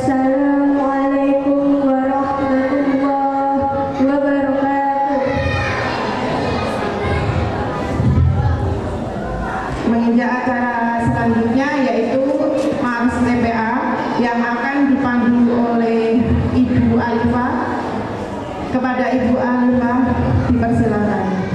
Wassalamualaikum warahmatullahi wabarakatuh. Menginjak acara selanjutnya yaitu Ma'ruf TPA yang akan dipandu oleh Ibu Alifah. Kepada Ibu Alifah dipersilakan.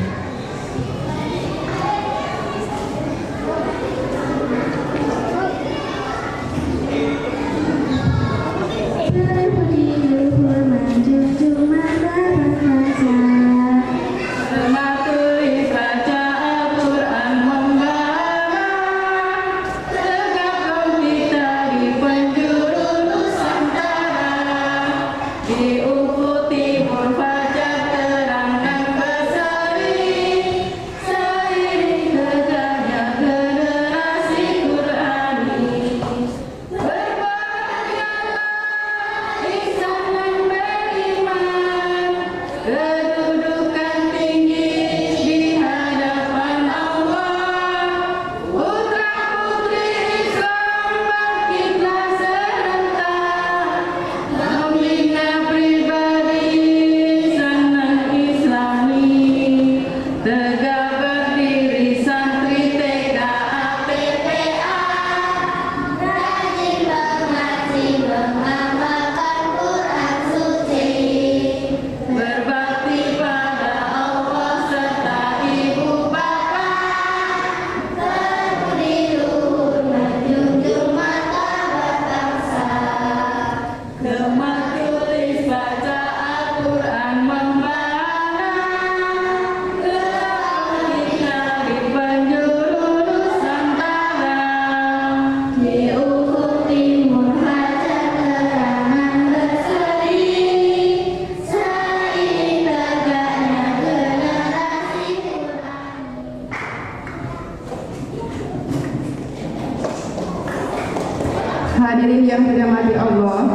Hadirin yang dirahmati Allah,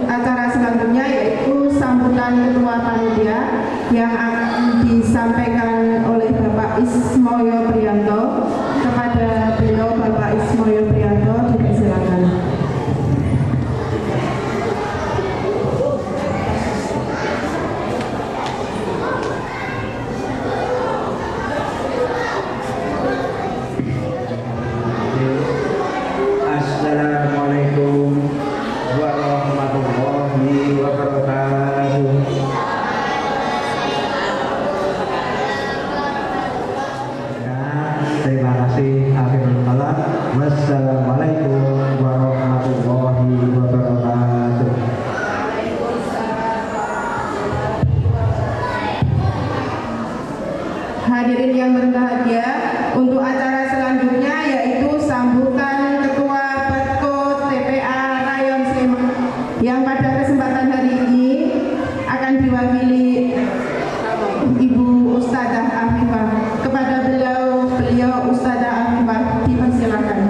acara selanjutnya yaitu sambutan Ketua Panitia yang akan disampaikan oleh Bapak Ismoyo Priyanto. Kepada beliau Bapak Ismoyo Priyanto dipersilakan. Assalamualaikum warahmatullahi wabarakatuh. Terima kasih. Akhirul kalam. Wassalamualaikum warahmatullahi wabarakatuh. Hadirin yang berbahagia, untuk acara selanjutnya yaitu sambutan Ketua Petko TPA Rayon Sleman yang pada kesempatan hari ini akan diwakili Ibu Ustadzah Afifah. Kepada beliau Ustadzah Afifah dipersilakan.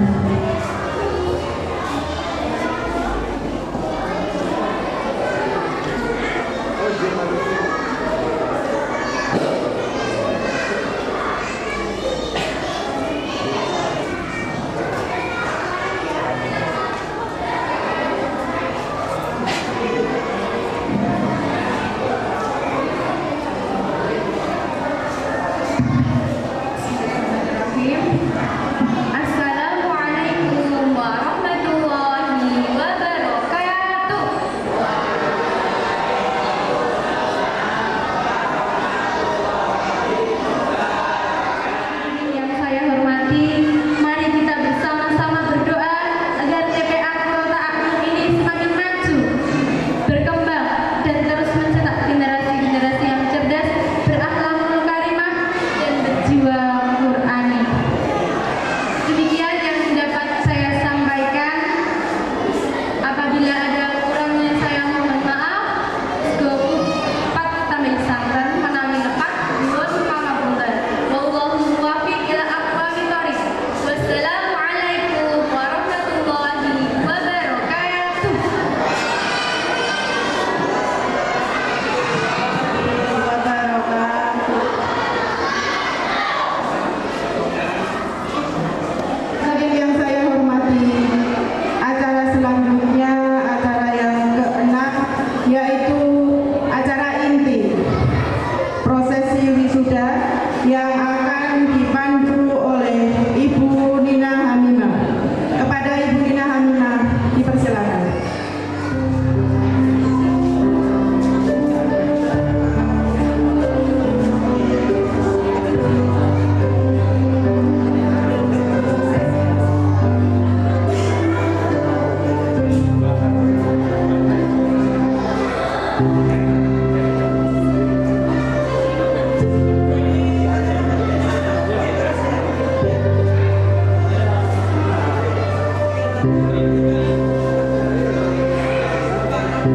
Yang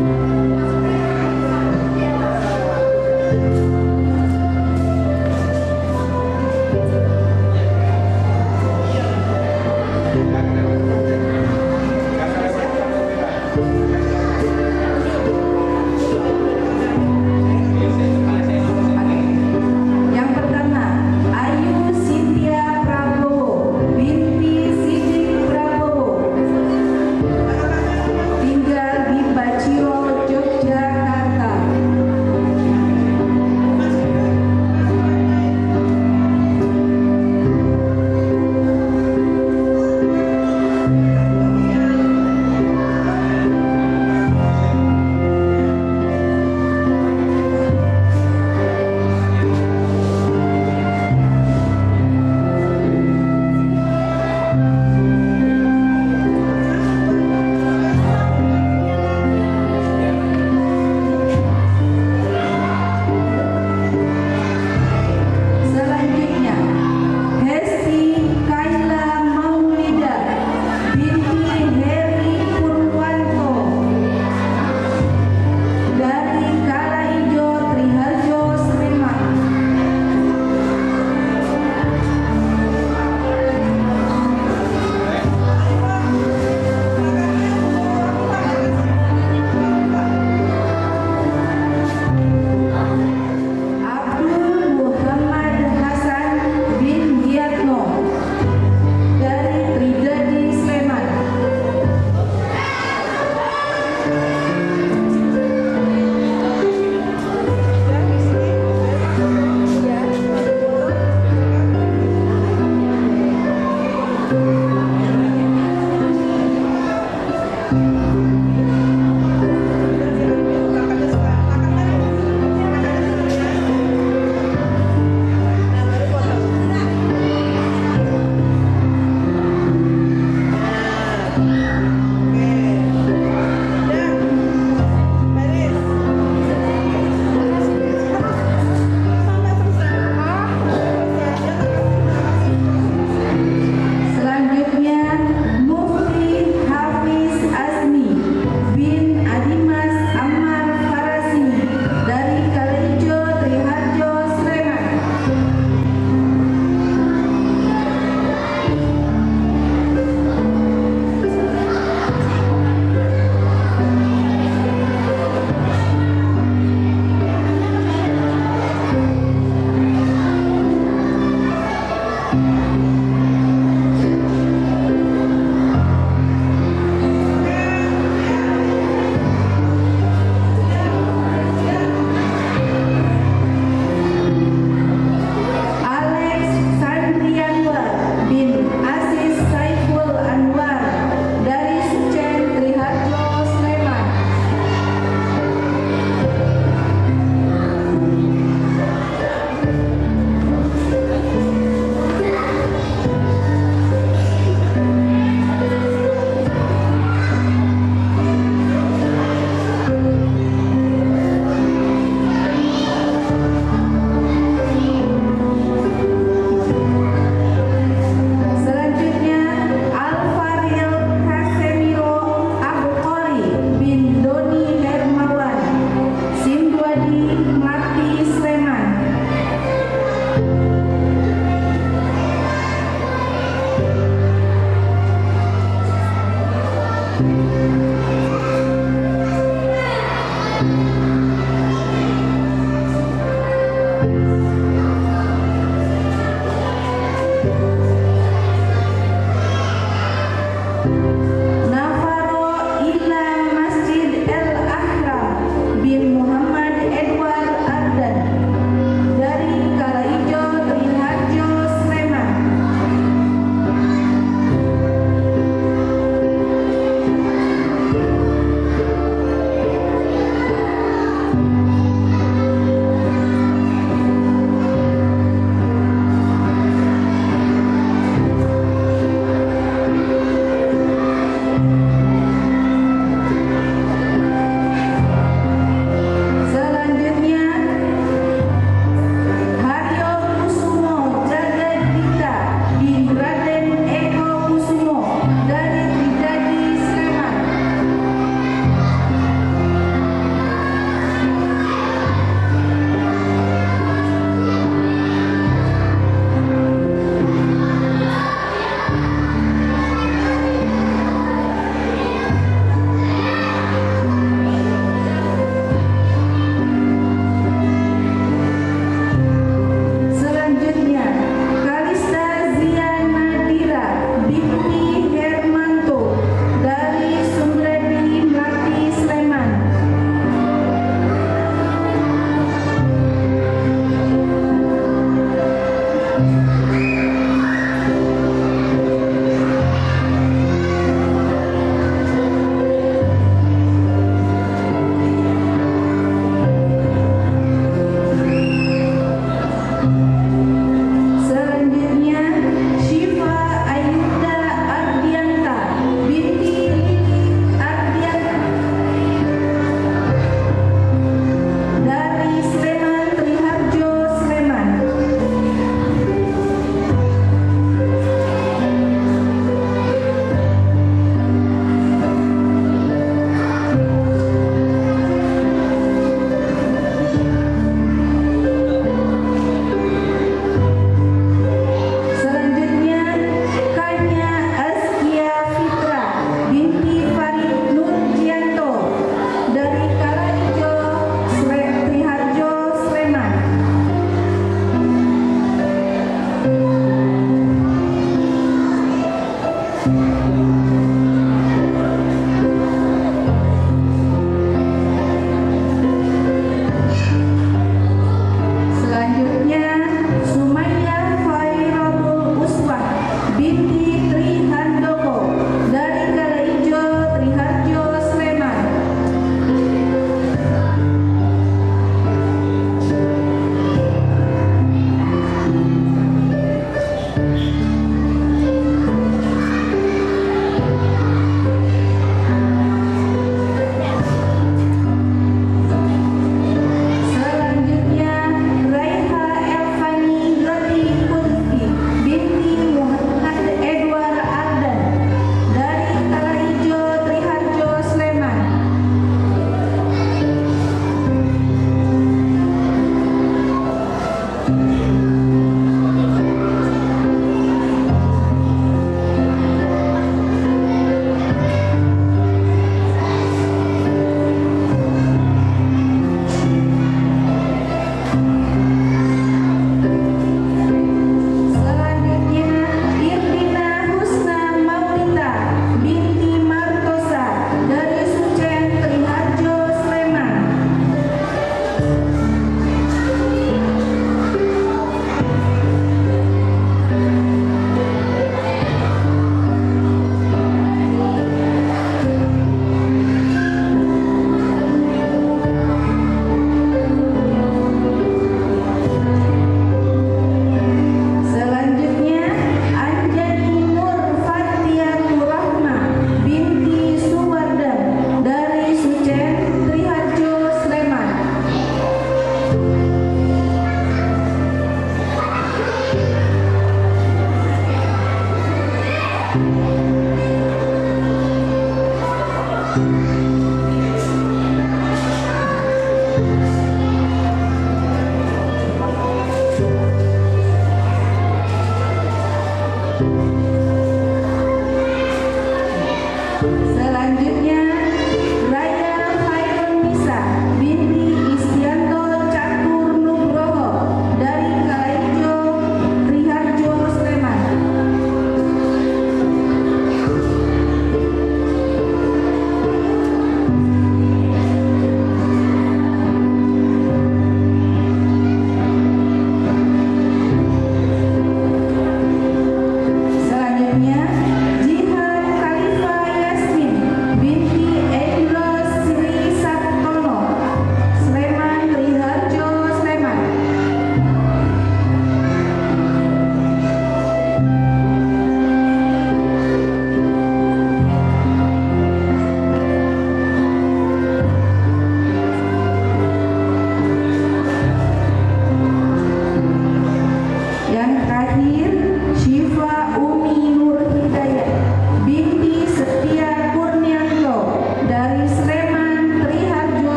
pertama, Ayu Cynthia Prabowo binti Sidik Prabowo, tinggal di Baciro,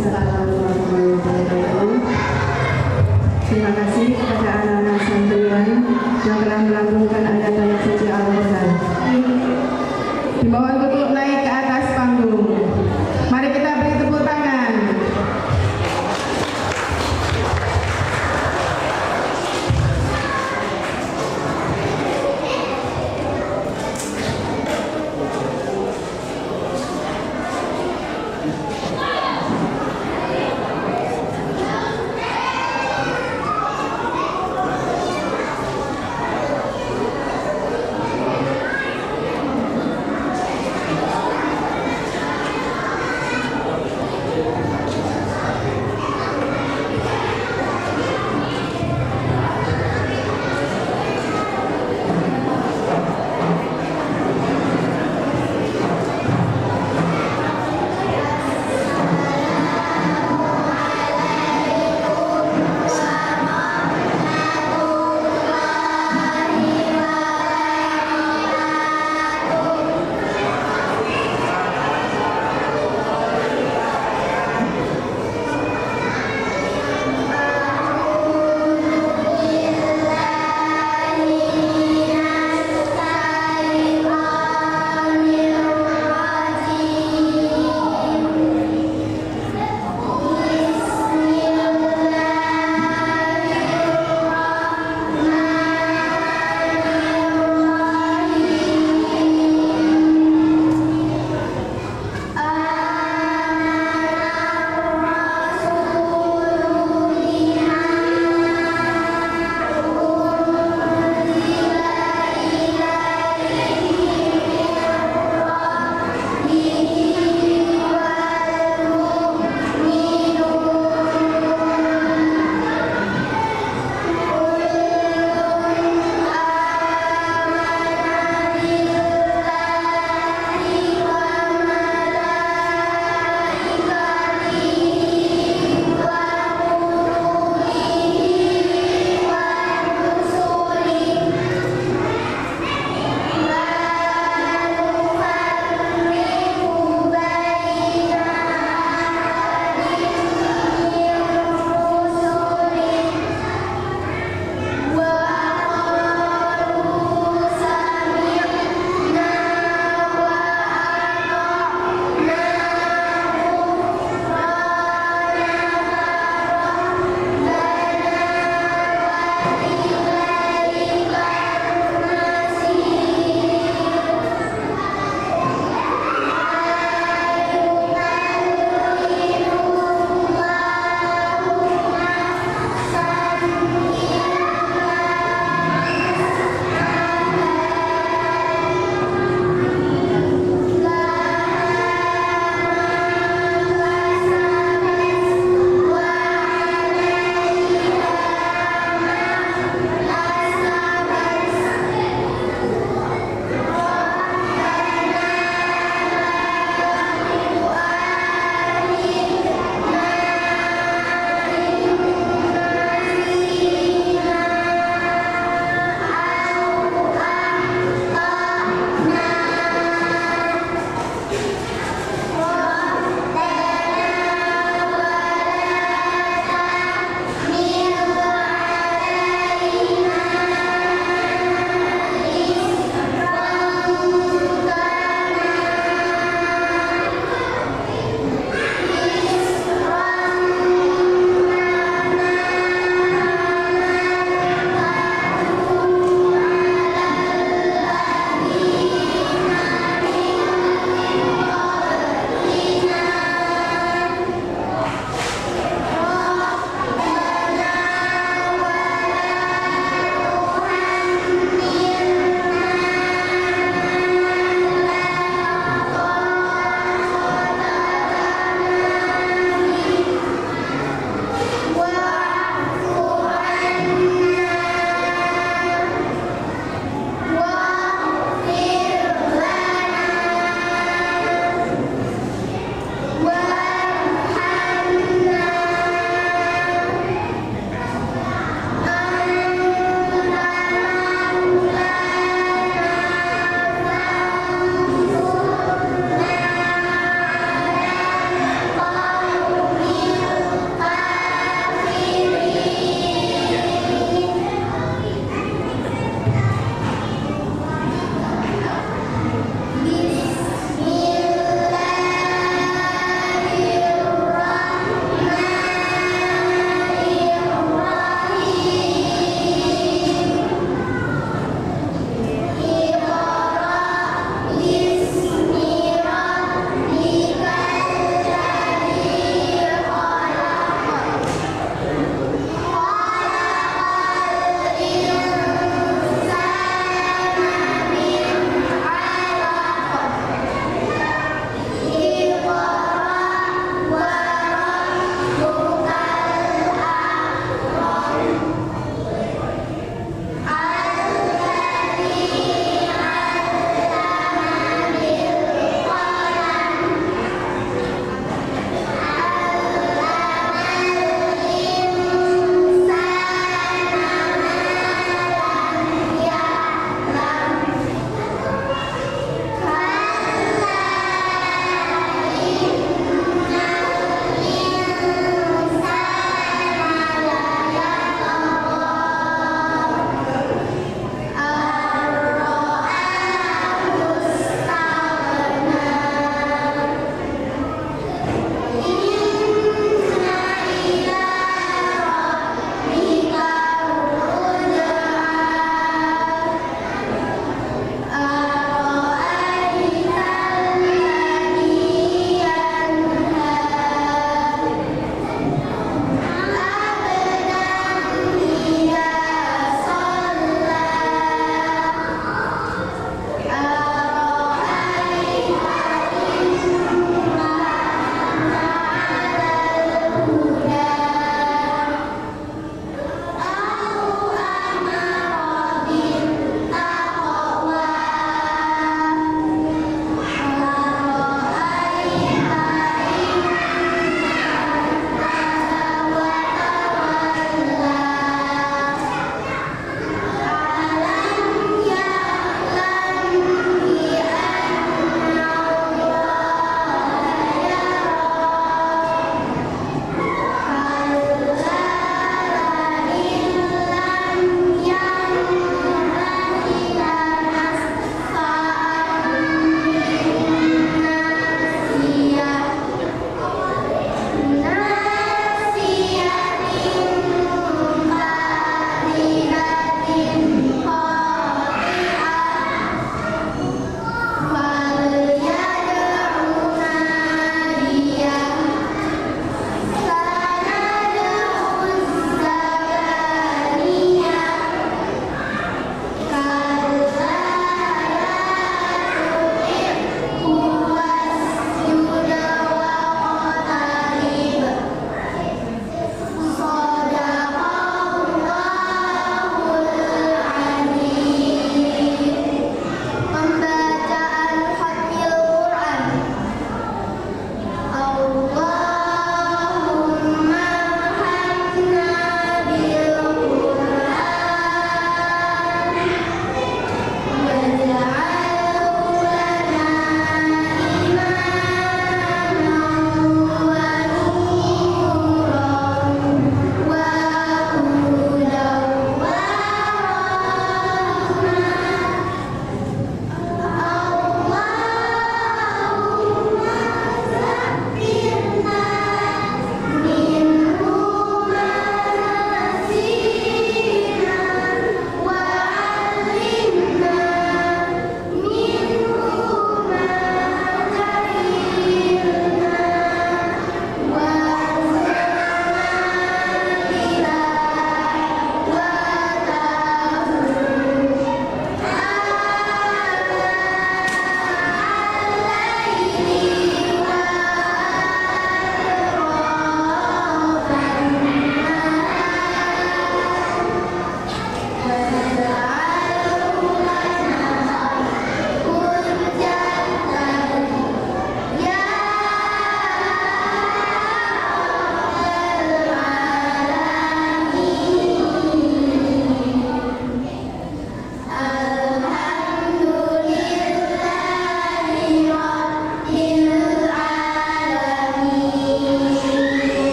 Assalamualaikum warahmatullahi wabarakatuh. Terima kasih kepada anak-anak santriwan yang telah melantunkan ayat-ayat suci Al-Quran. Dimohon untuk naik ke atas panggung. Mari kita beri tepuk tangan.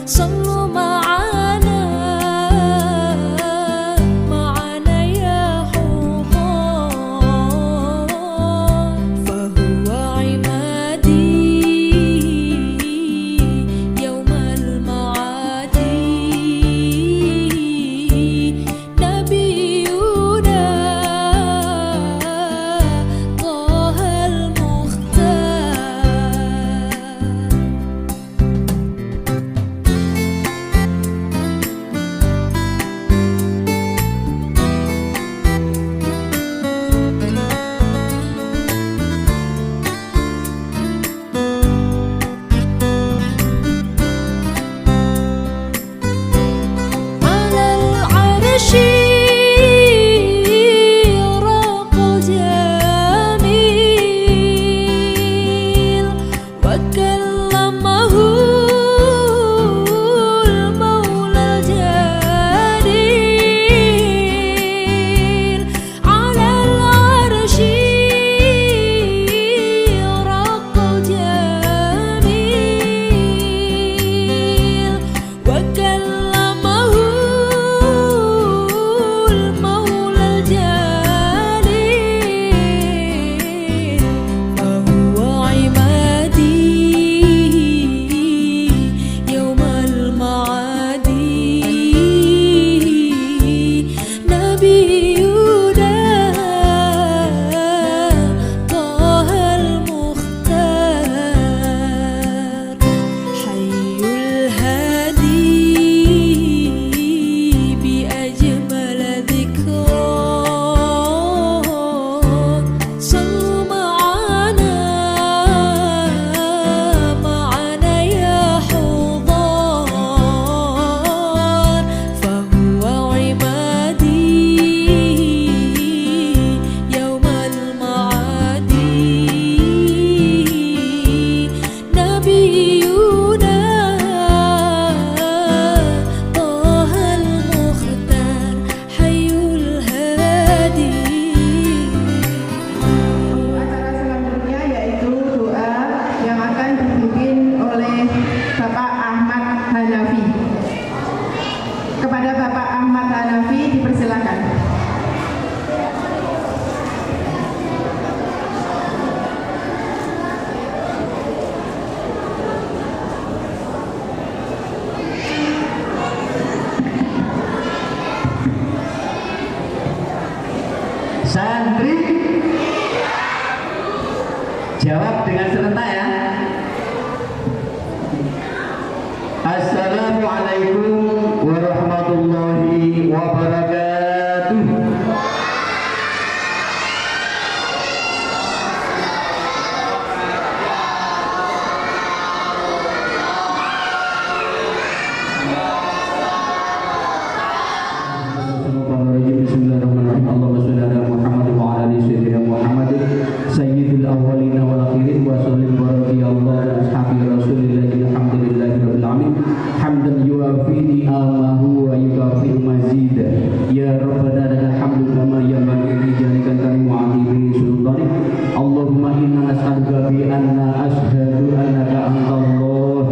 صلوا معنا يا حضار فهو عمادي يوم المعاد نبينا طه المختار على العرش راق جميل وكلمه المولى الجليل على العرش راق جميل وكلمه المولى الجليل فهو عمادي يوم المعاد نبينا طه المختار حي الهادي بأجمل ذكرى صلوا معنا يا حضار فهو عمادي يوم المعاد نبينا طه المختار حي الهادي Acara selanjutnya yaitu doa yang akan dipimpin oleh Bapak Ahmad Hanafi. Kepada Bapak Ahmad Hanafi dipersilakan. Santri jawab dengan serentak ya. Assalamualaikum warahmatullahi wabarakatuh. Bismillahirrahmanirrahim. Allahumma shalli ala Muhammad wa ala ali sayyidina Muhammad sayyidil awwalin wal akhirin wa sallim baraka ya Allah ala ashabi Rasulillah alhamdulillahi rabbil alamin hamdan yuwafi ni'amahu wa yukafi mazida ya rabbana lakal hamdu kama yanbaghi li jalikal karim wa azimi sultanik Allahumma inna nas'aluka bi anna ashhadu annaka antallah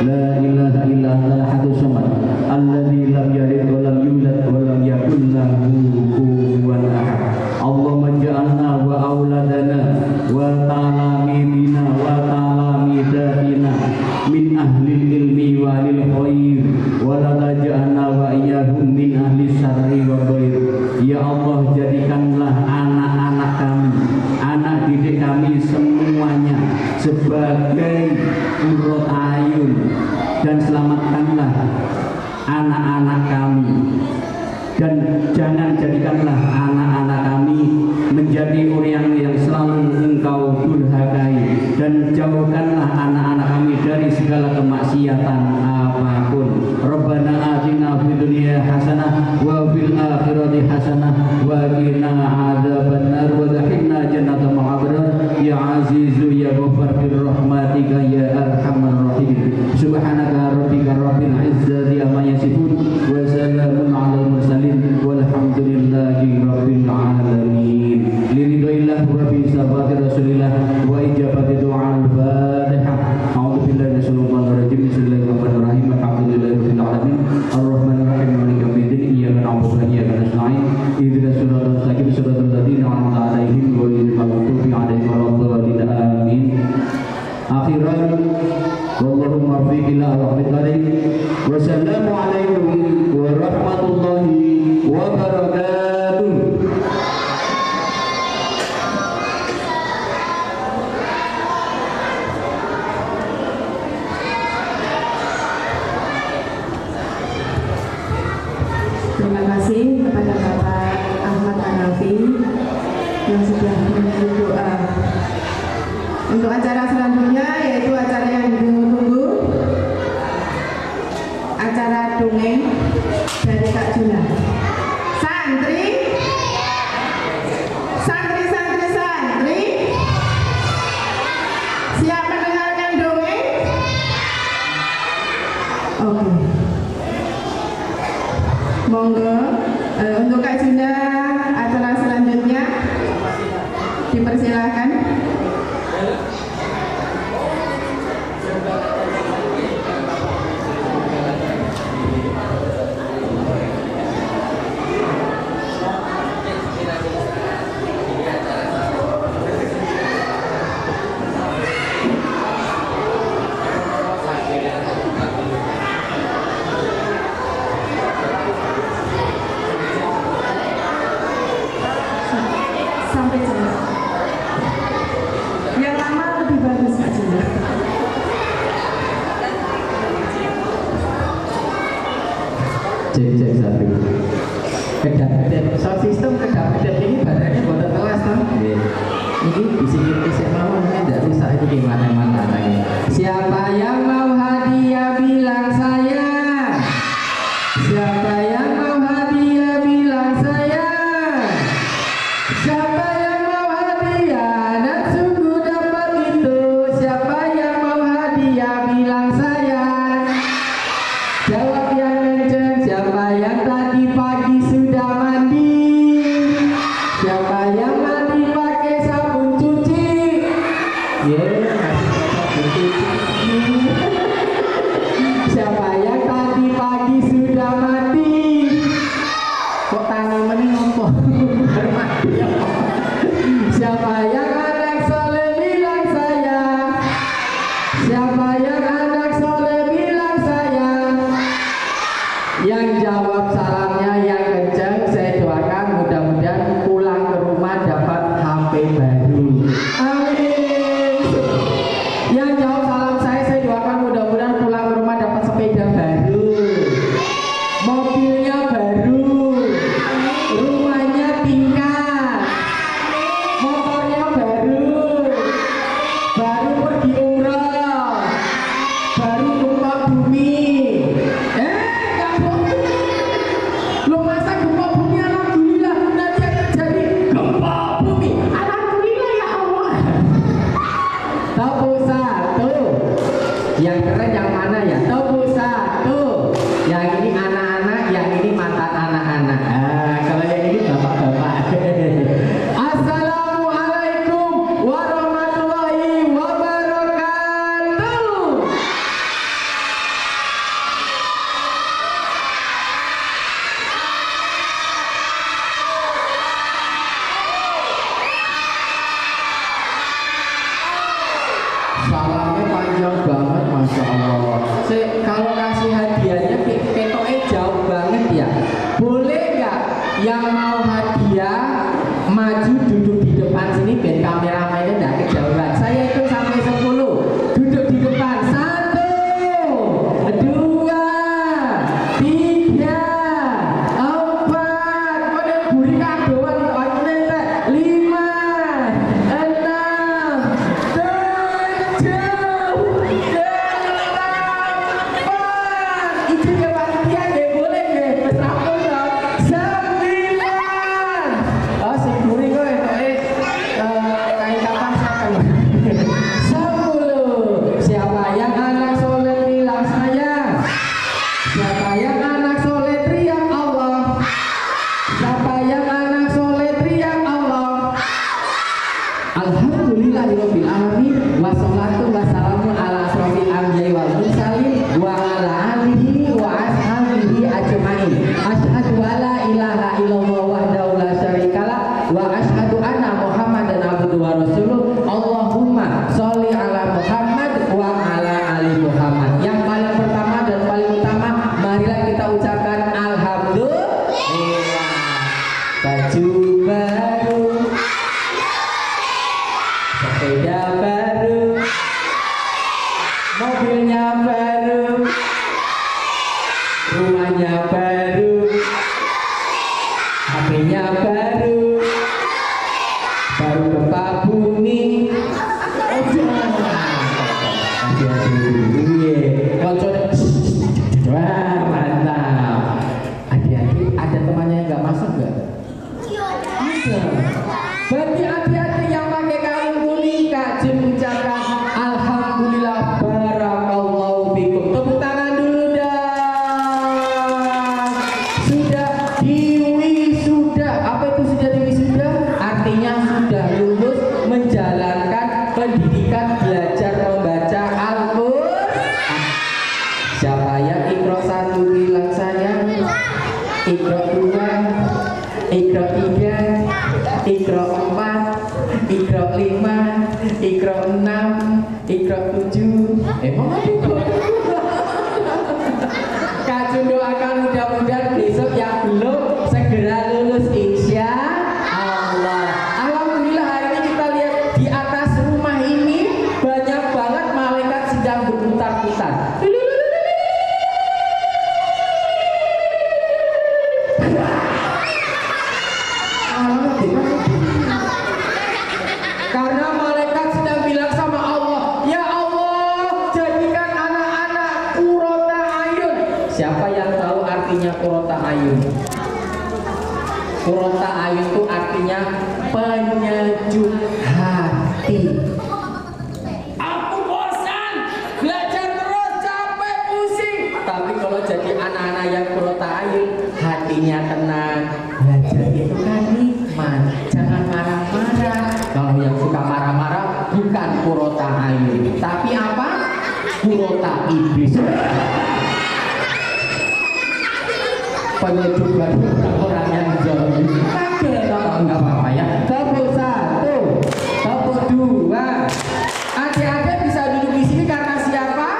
la ilaha illa antal ahadus samad alladzi lam yalid wa lam yulad wa lam yakul lahu kufuwan ahad Allahumma ja'alna wa auladana wa talamidina wa talamidatina min ahlil ilmi wa lil khair wa la taj'alna wa iyyahum min ahli syarri wa ghair ya Allah jadikanlah anak-anak kami anak didik kami semuanya sebagai qurrat ayun dan selamatkanlah anak-anak kami dan jangan jadikanlah anak-anak kami menjadi orang yang selalu engkau durhakai dan jauhkanlah anak-anak kami dari segala kemaksiatan apapun. Rabbana atina fid dunya hasanah wa fil akhirati hasanah wa qina adzabannar wa dakhilna jannatal ma'abrar ya azizu ya ghaffar bir rahmatika ya arhamar rahimin. Subhanaka rabbika rabbil izzati amma yasifun wa salamun alal mursalin walhamdulillahi rabbil alamin. Liridhoillah wa bi sabati rasulillah wa ijabati du'a al-fatihah. A'udzu billahi minasyaitonir rajim. Bismillahirrahmanirrahim. Alhamdulillah Allahumma fiqila rahmatullahi. Wassalamualaikum warahmatullahi wabarakatuh. Terima kasih kepada Bapak Ahmad Hanafi yang sudah memberi doa. Untuk acara selanjutnya yaitu acara yang ditunggu-tunggu, acara dongeng dari Kak Juna. Santri, santri, siap mendengarkan dongeng? Oke. Monggo untuk Kak Juna acara selanjutnya dipersilahkan. Sampai jelas. Yang lama lebih bagus Kak Juna. Cek satu. Kedap-kedap sound system kedap-kedap ini badannya boten telas toh. Ini bisik-bisik mawon tidak rusak itu gimana mantannya. Siapa yang mau hadiah bilang saya. Siapa yang mau hadiah bilang saya. Siapa yang mau hadiah dan sungguh dapat itu. Siapa yang mau hadiah bilang saya. Jawab yang kenceng. Siapa yang tadi pagi sudah mandi. Siapa yang mandi pakai sabun cuci. Sabun cuci. Siapa yang tadi pagi sudah mandi. Kok tangan mending ngomong. Siapa yang anak soleh bilang saya. Siapa yang anak soleh bilang saya. Yang jawab salamnya yang kencang, saya doakan mudah-mudahan pulang ke rumah dapat HP baru. Amin. Yang jawab salam saya doakan mudah-mudahan pulang ke rumah dapat sepeda baru. Mobilnya baru. Rumahnya tingkat. Motornya baru. Baru pergi umroh. Baru gempa bumi. Gak boleh. Lo masa gempa bumi alhamdulillah nanti akan jadi gempa bumi. Alhamdulillah ya Allah. Tepuk satu. Yang keren yang mana ya? Tepuk satu. Yang ini anak-anak, yang ini mantan anak-anak. Kalau yang ini bapak-bapak. Assalamualaikum warahmatullahi wabarakatuh. Salamnya panjang banget, masya Allah. Kalau kasih Siapa yang tahu artinya Qurrata Ayun? Qurrata Ayun itu artinya penyejuk hati. Aku bosan, belajar terus capek pusing. Tapi kalau jadi anak-anak yang Qurrata Ayun, hatinya tenang. Belajar itu kan nikmat, jangan marah-marah. Kalau yang suka marah-marah bukan Qurrata Ayun, tapi apa? Qurrata iblis. Penyejuk hati orang yang zalim. Pakai kalau nggak apa-apa ya. Tepuk satu, tepuk dua. Adik-adik bisa duduk di sini karena siapa?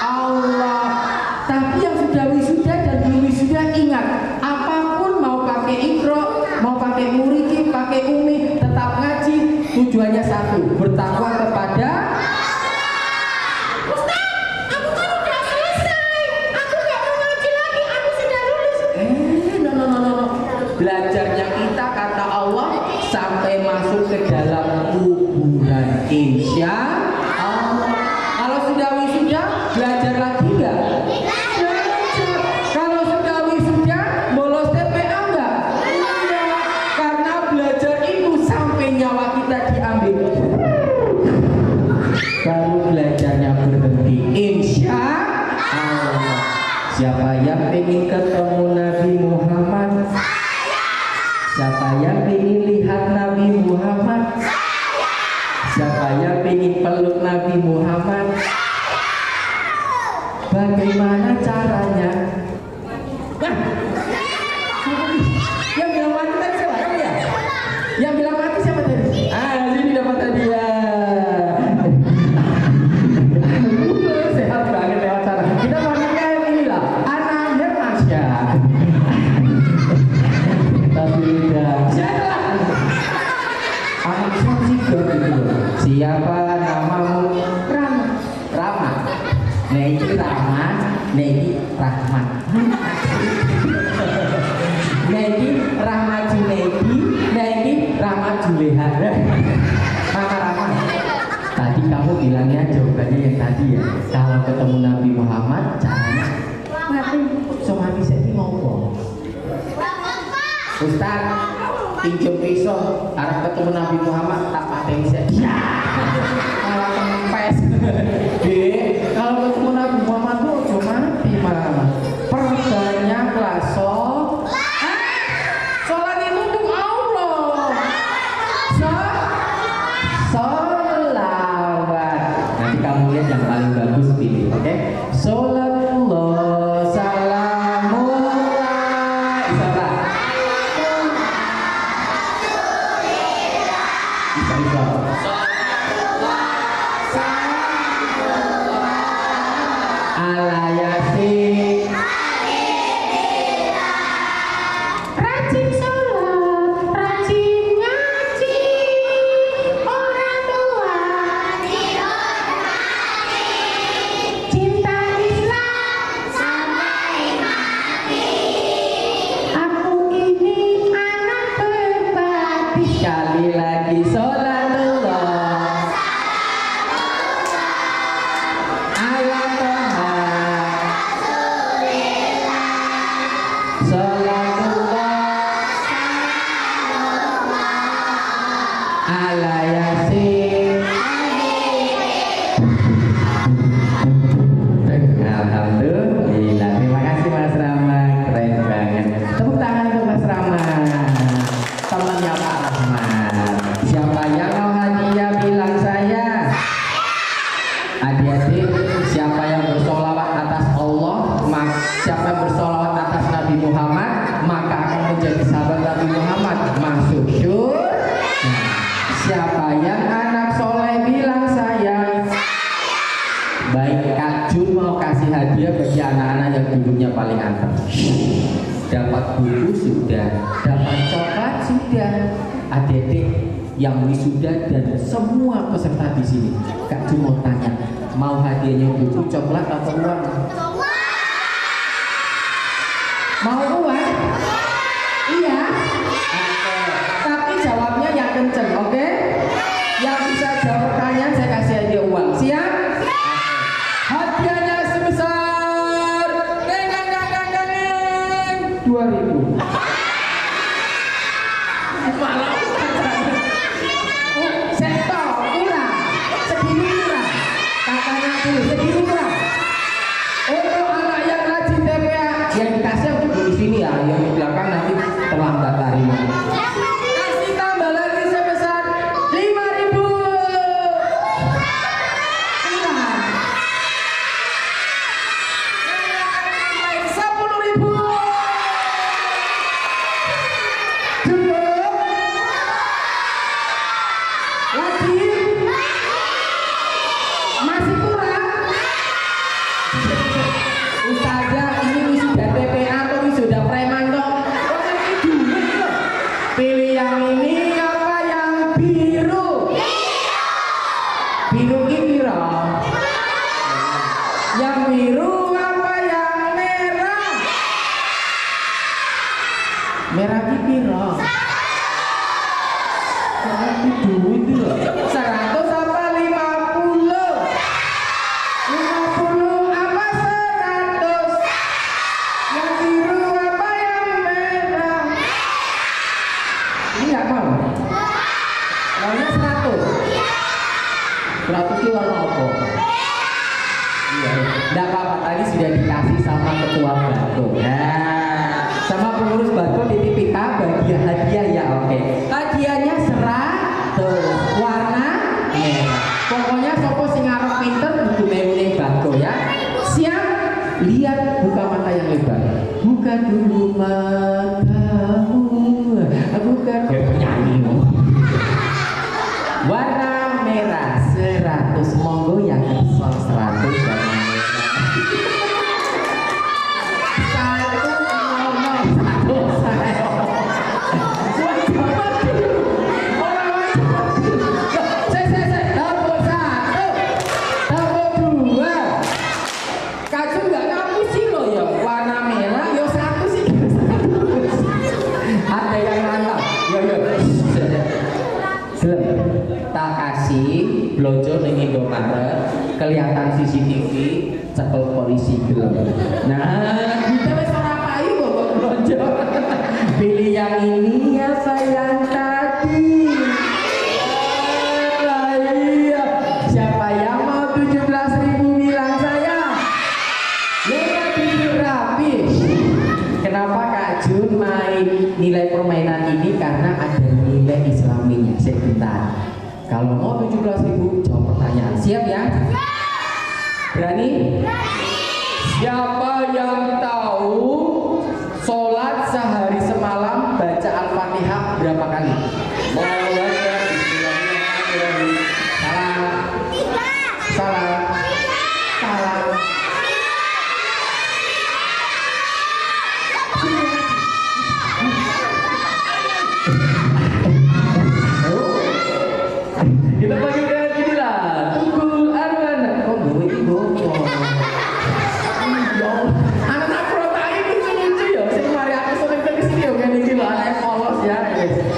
Allah. Tapi yang sudah wisuda dan belum wisuda ingat, apapun mau pakai ikro, mau pakai muriki, pakai umi, tetap ngaji. Tujuannya satu, bertakwa kepada. Belajarnya kita kata Allah sampai masuk ke dalam kuburan, insya Allah. Kalau sudah wisuda belajar lagi enggak? Belajar. Kalau sudah wisuda bolos TPA enggak? Enggak. Karena belajar itu sampai nyawa kita diambil. Baru belajarnya berhenti, insya Allah. Siapa yang ingin ketemu Nabi Muhammad? Siapa yang ingin lihat Nabi Muhammad? Siapa yang ingin peluk Nabi Muhammad? Bagaimana caranya? Yang bilang mati tadi siapa? Kamu ya? Yang bilang mati siapa tadi? Sini dapat hadiah. Sehat banget lewat cara. Kita panggilnya yang inilah anaknya Masya. Tapi udah anak juga gitu. Siapa namamu? Rama. Neki Rama, Neki Rahman. Neki Rahma Junaidi, Neki Rahma Juleha. Mama Rama. Tadi kamu bilangnya jawabannya yang tadi ya. Kalau ketemu Nabi Muhammad caranya mati. So mati saya ngomong. Ustaz, pinjam pisau, arah ketemu Nabi Muhammad tak pateni saya. Ya, malah kempes. Kalau ketemu Nabi Muhammad tuh cuma mati mah. Perbanyaklah sholat itu untuk Allah. Sholawat. Nanti kamu lihat yang paling bagus pilih, oke? Sholatullah, salamullah, isalah. Ala yasin. Rajin sholat, rajin ngaji, orang tua dihormati, cinta Islam sampai mati. Aku ini anak berbakti. Sekali lagi sholatullah, ala Toha, sholatullah, ala yasin. Alhamdulillah, terima kasih Mas Rama, keren banget. Tepuk tangan untuk Mas Rama, temannya Pak Rahman. Siapa yang mau hadiah bilang saya. Adik-adik, siapa yang bersolawat atas Allah, siapa yang bersolawat atas Nabi Muhammad, maka akan menjadi sahabat Nabi Muhammad, masuk surga. Siapa yang anak soleh bilang saya. Baik, Kak Jun mau kasih hadiah bagi anak-anak yang dulunya paling anteng. Dapat buku sudah, dapat coklat sudah. Adik-adik yang wisuda dan semua peserta di sini, Kak Jun mau tanya, mau hadiahnya buku, coklat atau uang? Mau uang? Iya. Oke. Tapi jawabnya yang kenceng, oke? Yang bisa jawab pertanyaan saya kasih hadiah uang. Siap? Hadiahnya sebesar dengan 2.000. Malah sektor kurang, segini kurang. Katanya tuh segini kurang. Untuk anak yang rajin TPA yang dikasih di sini ya, yang di belakang nanti terlambat tarima. Kasih tambah lagi sebesar 5.000. Kurang. 10.000. Cukup. Lagi. Masih kurang. Ustazah ini wisuda TPA atau wisuda preman kok? Kok ngerti duit kok? Pilih yang ini apa yang biru? Biru ki piro? Yang biru apa yang merah? Merah ki piro? Ngerti duit itu loh. 100 apa 50? 50 apa 100? Yang biru apa yang merah? Ini nggak mau? Maunya 100? 100 itu warna apa? Iya, nggak apa-apa, tadi sudah dikasih sama ketua Bako. Nah, sama pengurus Bako titip hadiah ya, oke. Hadiahnya 100 warna merah. Pokoknya sopo sing arep pinter kudu melu Bako ya. Siap? Lihat, buka mata yang lebar. Buka dulu matamu. Buka penyanyi. Warna merah 100, monggo yang kesel 100 warna merah. 100 saya. Kacau nggak ngapusin loh ya, warna merah yo 100 sih. Ada yang mantap. Yo. Tak kasih blonjo ning Indomaret, kelihatan CCTV, cekel polisi gelem. Nah, kita wis ora payu kok blonjo. Pilih yang ini apa yang tadi? Lah iya, siapa yang mau 17.000 bilang saya? Ya tidur rapi. Kenapa Kak Jun main nilai permainan ini? Karena ada nilai islaminya. Sebentar. Kalau mau 17.000, jawab pertanyaan. Siap ya? Berani? Siapa yang tahu sholat sehari semalam baca Al-Fatihah berapa kali? Salah. Kita panggil dengan gini lah, Tunggul Arwana. Kok gue ini bocor? Anak protein lucu-lucu ya. Saya kemarin aku sering ke sini ya, kayak gini loh, anak polos ya.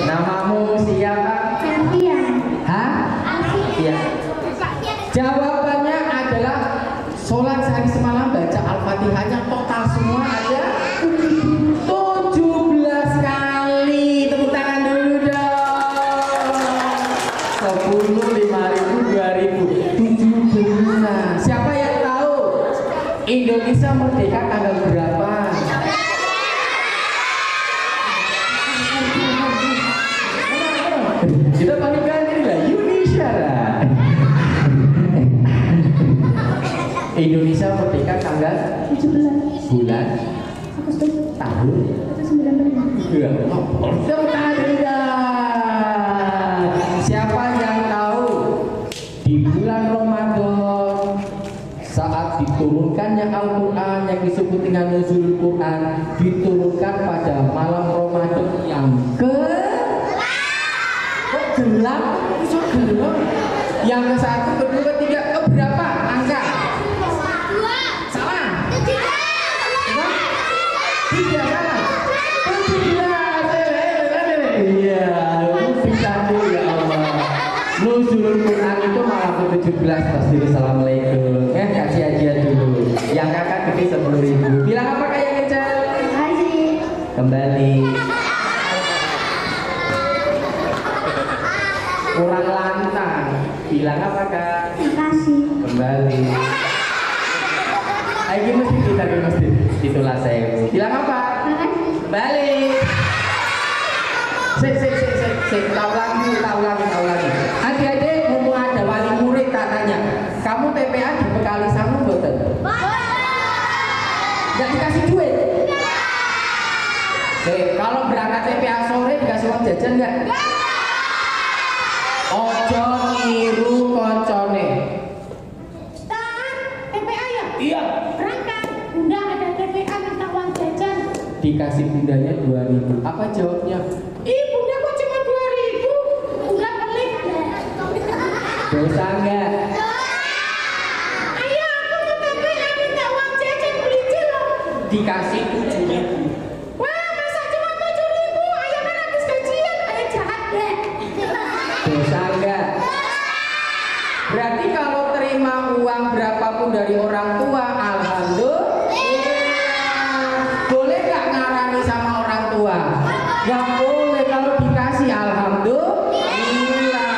Namamu siapa? Alfian. Hah? Iya. Jawabannya adalah sholat sehari semalam baca Al-Fatihahnya total semua ada 17 kali. Tepuk tangan dulu dong. 10, 5.000, 2.000, 17. Siapa yang tahu Indonesia merdeka tanggal berapa? Kita panggilkan ini lah Indonesia lah. Indonesia merdeka tanggal 17 bulan tahun 1945. iya. Tepuk tangan dulu dah. Siapa yang tahu di bulan Ramadan saat diturunkannya Al-Quran yang disebut dengan nuzul Quran diturunkan pada malam Ramadan yang gelap, yang ke-1, ke-2, ke-3, berapa angka? Salah. Tidak salah. 17. Iya, bisa tuh ya Allah. Nuzulul Quran itu malah ke-17 pasti. Assalamualaikum. Kasih aja dulu. Yang kakak gede 10.000. Bilang apa kayak ngecel? Makasih. Kembali. Kurang lantang. Bilang apa Kak? Makasih. Kembali. Ayo mesti kita mesti itulah saya. Bilang apa? Makasih. Kembali. Tahu lagi. Adik-adik, mumpung ada wali murid tak tanya, kamu TPA dibekali sama boten? Nggak dikasih duit? Kalau berangkat TPA sore dikasih uang jajan nggak? Ojo niru koncone. TPA ya? Iya. Berangkat. Bunda ada TPA minta uang jajan. Dikasih bundanya 2.000. Apa jawabnya? Ih, bunda kok cuma 2.000? Bunda pelit. Dosa nggak? Ayah, aku ke TPA minta uang jajan beli cilok. Dikasih 7.000. Wah, masa cuma 7.000? Ayah kan habis gajian. Ayah jahat deh. Dosa enggak? Berarti kalau terima uang berapapun dari orang tua, alhamdulillah. Boleh nggak ngarani sama orang tua? Nggak boleh. Kalau dikasih alhamdulillah.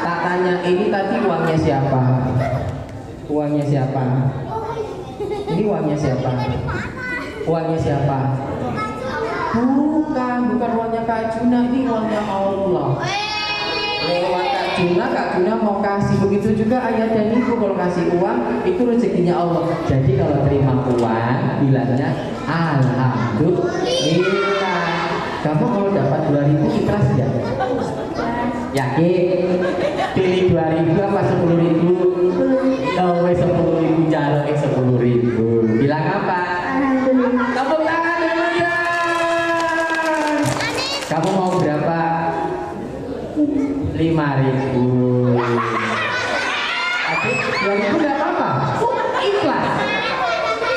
Tak tanya, ini tadi uangnya siapa? Uangnya siapa? Ini uangnya siapa? Uangnya siapa? Bukan uangnya Kak Juna, ini uangnya Allah. Lewat Kak Juna mau kasih, begitu juga ayah dan ibu kalau kasih uang itu rezekinya Allah. Jadi kalau terima uang bilangnya alhamdulillah. Kamu kalau dapat 2.000 ikhlas ya? Yakin? Pilih 2.000 apa 10.000? Oh, 10.000 jaro 10.000. Bilang apa? Alhamdulillah. Tepuk tangan dulu ya. Kamu mau berapa? 5.000. Adik 2.000 nggak apa-apa. Ikhlas.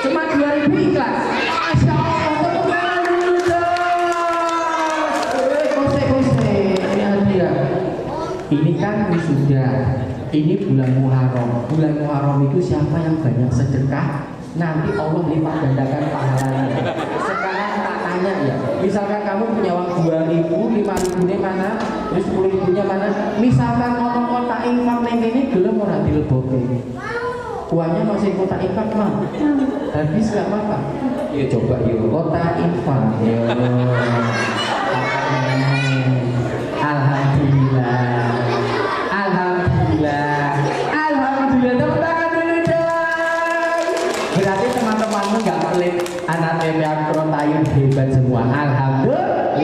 Cuma 2.000 ikhlas. Masya Allah, tepuk tangan dulu dong. Kose. Ini hadiah. Ini kan wisuda. Ini bulan Muharram. Bulan Muharram itu siapa yang banyak sedekah? Nanti Allah lipat gandakan pahalanya. Sekarang tak tanya ya, misalkan kamu punya uang 2.000, 5.000 nya mana, terus 10.000 nya mana? Misalkan orang kota infak neng ini gelem ora dilebokke. Uangnya masih kota infak mah. Habis nggak apa-apa. Ya coba yuk kota infak. Yo. Alhamdulillah. Tepuk tangan dulu dong. Berarti teman-temanmu nggak pelit. Anak TPA Krontayun hebat semua. Alhamdulillah.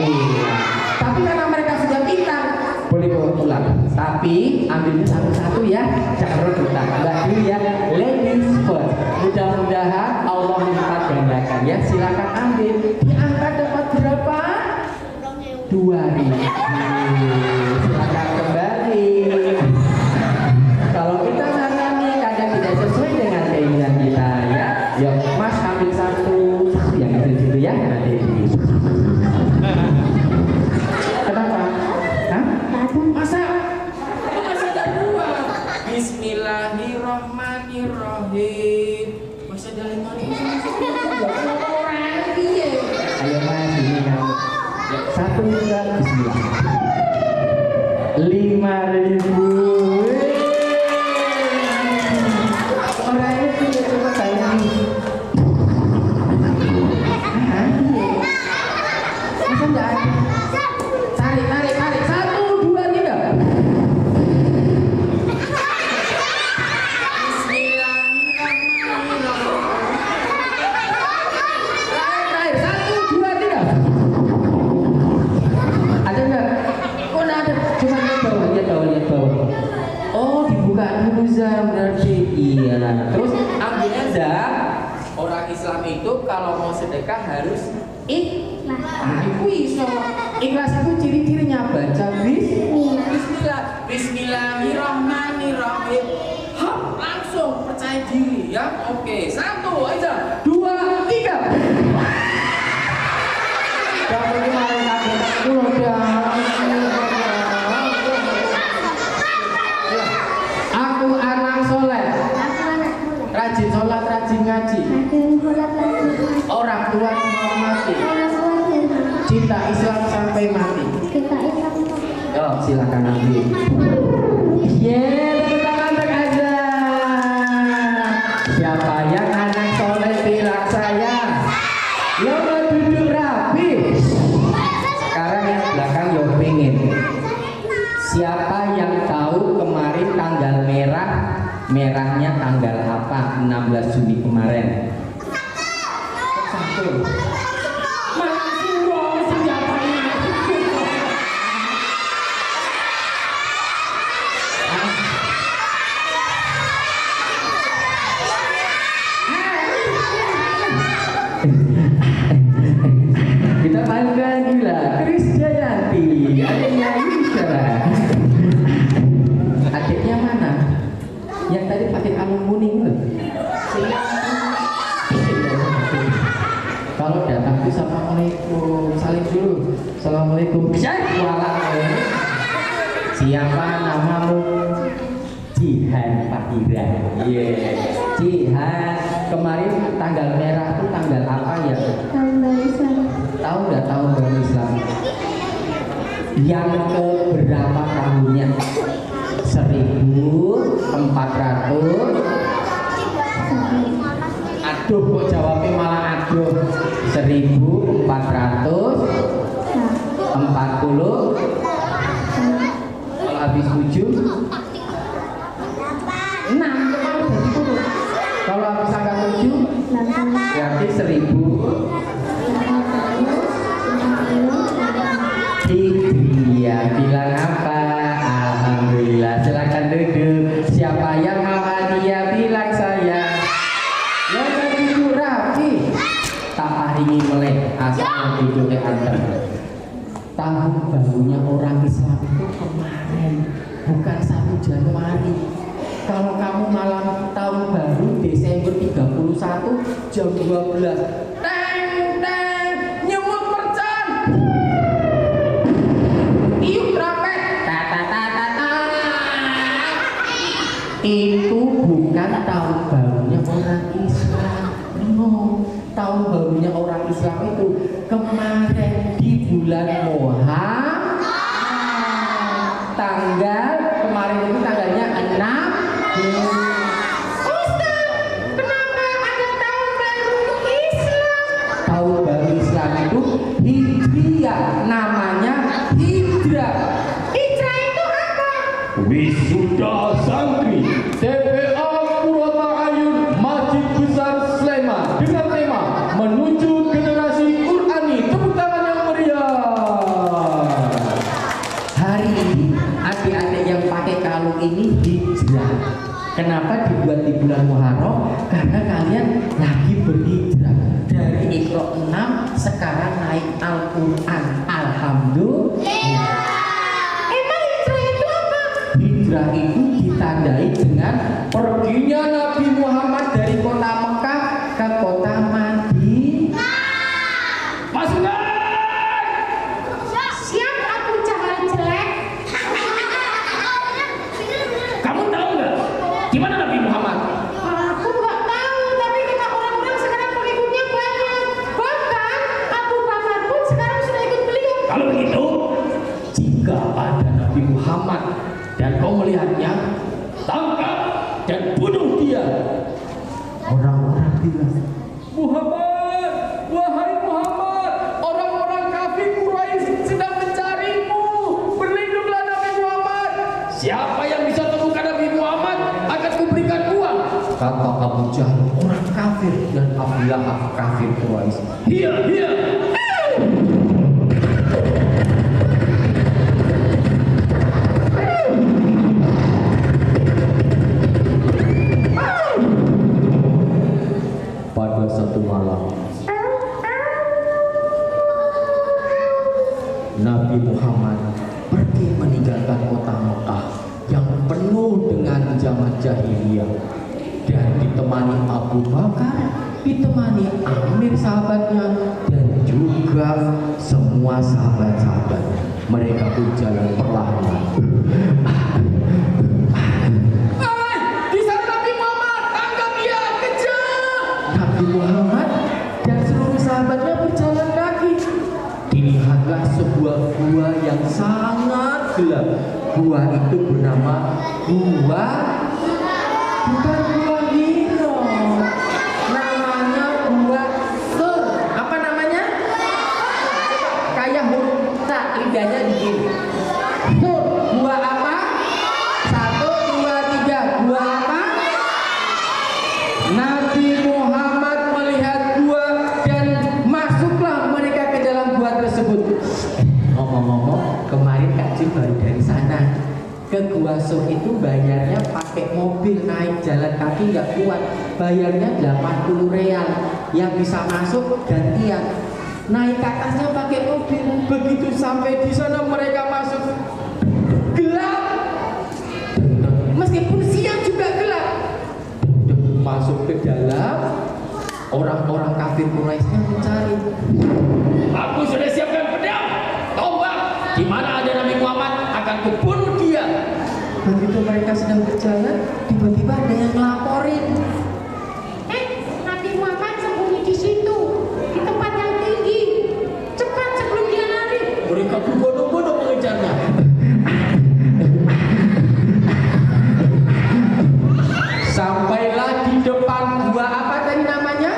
Tapi karena mereka sudah pintar, boleh bawa pulang. Tapi ambilnya satu-satu ya, jangan rebutan. Mbak dulu ya, ladies first. Mudah-mudahan Allah lipat gandakan ya. Silakan ambil. Diangkat dapat berapa? 2.000. Silakan kembali. Kalau kita ngarani kadang tidak sesuai dengan keinginan kita ya. Yuk, Mas ambil satu yang itu ya. Nanti. Kenapa? Hah? Masa? Masih ada 2. Bismillahirrahmanirrahim. Masih ada 5.000. Ayo Mas, ini kamu. Satu dan bismillah. 5.000. Orang itu coba tanya nih. Masa enggak ada? Tarik. 1, 2, 3. Bismillahirrahmanirrahim. 1, 2, 3. Ada enggak? Oh enggak ada. Cuma lihat bawah. Oh dibuka dulu Zam berarti. Iya. Terus ambilnya Zam. Orang Islam itu kalau mau sedekah harus ikhlas. Itu iso. Ikhlas itu ciri-cirinya baca Bismillah. Bismillahirrahmanirrahim. Hop, langsung percaya diri ya. Oke, 1 aja. 2, 3. Jangan dimarahin kaget. Aku anak soleh. Rajin sholat, rajin ngaji. Orang tua dihormati. Sok silakan ambil. Tepuk tangan untuk Azza. Siapa yang anak soleh bilang saya? Yang mau duduk rapi. Sekarang yang belakang yo pingin. Siapa yang tahu kemarin tanggal merah? Merahnya tanggal apa? 16 Juni kemarin. Satu. Kita bangga gila, Kris Jayanti, adiknya Yusra. Adiknya mana? Yang tadi pakai kalung kuning loh. Kalau datang tuh assalamualaikum, salim dulu. Assalamualaikum. Bisa? Waalaikumsalam. Siapa namamu? Jihan Fahira. Iya. Jihan. Kemarin tanggal merah tuh tanggal apa ya? Tahu nggak tahun baru Islam? Yang ke berapa tahunnya? 1400. Aduh, kok jawabnya malah aduh. 1440. Kalau habis 7 6. Kalau habis angka 7 berarti 1000 Hijriah. Bilang apa? Alhamdulillah. Silakan duduk. Siapa yang mau hadiah bilang saya. Yang duduk rapi. Tak paringi meleh asal duduknya antar. Tahun barunya orang Islam itu kemarin, bukan 1 Januari. Kalau kamu malam tahun baru Desember 31 jam 12 teng teng nyemut mercon iup trompet ta ta ta ta ta, itu bukan tahun barunya orang Islam. No, tahun barunya orang Islam itu kemarin di bulan Muharram, tanggal kemarin itu tanggalnya 6. Ustaz, kenapa ada tahun baru Islam? Tahun baru Islam itu Hijriah, namanya Hijrah. Hijrah itu apa? Wisuda santri TPA Purwata Ayun Masjid Besar Sleman dengan tema menuju generasi Qurani. Tepuk tangan yang meriah. Hari ini adik-adik yang pakai kalung ini hijrah. Kenapa dibuat di bulan Muharram? Karena kalian lagi berhijrah dari Iqra 6 sekarang naik Al-Quran. Alhamdulillah. Emang hijrah itu apa? Hijrah itu ditandai dengan perginya Nabi Muhammad dari kota Mekah ke kota Madinah. Pasukan! Siap aku jalan jelek. Kamu tahu nggak gimana Nabi Muhammad? Aku nggak tahu, tapi kita orang-orang sekarang pengikutnya banyak. Bahkan Abu Bakar pun sekarang sudah ikut beliau. Kalau begitu, jika ada Nabi Muhammad dan kau melihatnya, tangkap dan bunuh dia. Orang-orang bilang, Muhammad, wahai Muhammad, orang-orang kafir Quraisy sedang mencarimu. Berlindunglah Nabi Muhammad. Siapa yang bisa temukan Nabi Muhammad akan kuberikan uang. kata Abu Jahal, orang kafir, dan Abu Lahab kafir Quraisy. Iya, iya. Pada satu malam, Nabi Muhammad pergi meninggalkan kota Mekah yang penuh dengan zaman jahiliyah dan ditemani Abu Bakar, ditemani Amir sahabatnya dan juga semua sahabat-sahabatnya. Mereka pun jalan perlahan. Di sana Nabi Muhammad, tangkap dia, kejar. Nabi Muhammad dan seluruh sahabatnya berjalan kaki. Dilihatlah sebuah gua yang sangat gelap. Gua itu bernama Gua, bukan Gua Hiro. Namanya Gua Sur. Apa namanya? Kayak huruf tak, lidahnya begini. Sur. Gua apa? 1, 2, 3. Gua apa? Nabi Muhammad melihat gua dan masuklah mereka ke dalam gua tersebut. Ngomong-ngomong, kemarin Kak Jun baru dari sana. Ke Gua Sur itu bayarnya pakai mobil, naik jalan kaki nggak kuat. Bayarnya 80 real. Yang bisa masuk gantian. Naik ke atasnya pakai mobil. Begitu sampai di sana mereka masuk gelap. Meskipun siang juga gelap. Masuk ke dalam, orang-orang kafir Quraisy mencari. Aku sudah siapkan pedang, tombak. Di mana ada Nabi Muhammad akan kubunuh dia. Begitu mereka sedang berjalan, tiba-tiba ada yang ngelaporin. Nabi Muhammad sembunyi di situ, di tempat yang tinggi. Cepat sebelum dia lari. Mereka berbondong-bondong mengejarnya. Sampailah di depan gua apa tadi namanya?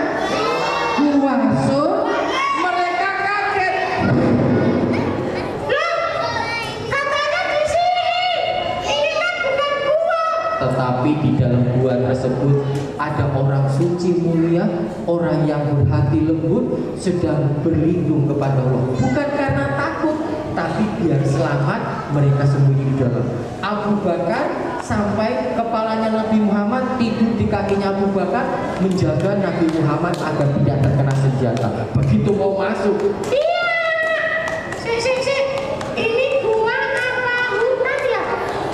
Gua Sur. Mereka kaget. Katanya di sini. Ini kan bukan gua. Tetapi di dalam gua tersebut ada orang suci mulia, orang yang berhati lembut, sedang berlindung kepada Allah. Bukan karena takut, tapi biar selamat mereka sembunyi di dalam. Abu Bakar sampai kepalanya Nabi Muhammad tidur di kakinya Abu Bakar, menjaga Nabi Muhammad agar tidak terkena senjata. Begitu mau masuk, Iya. Si. Ini gua apa hutan ya?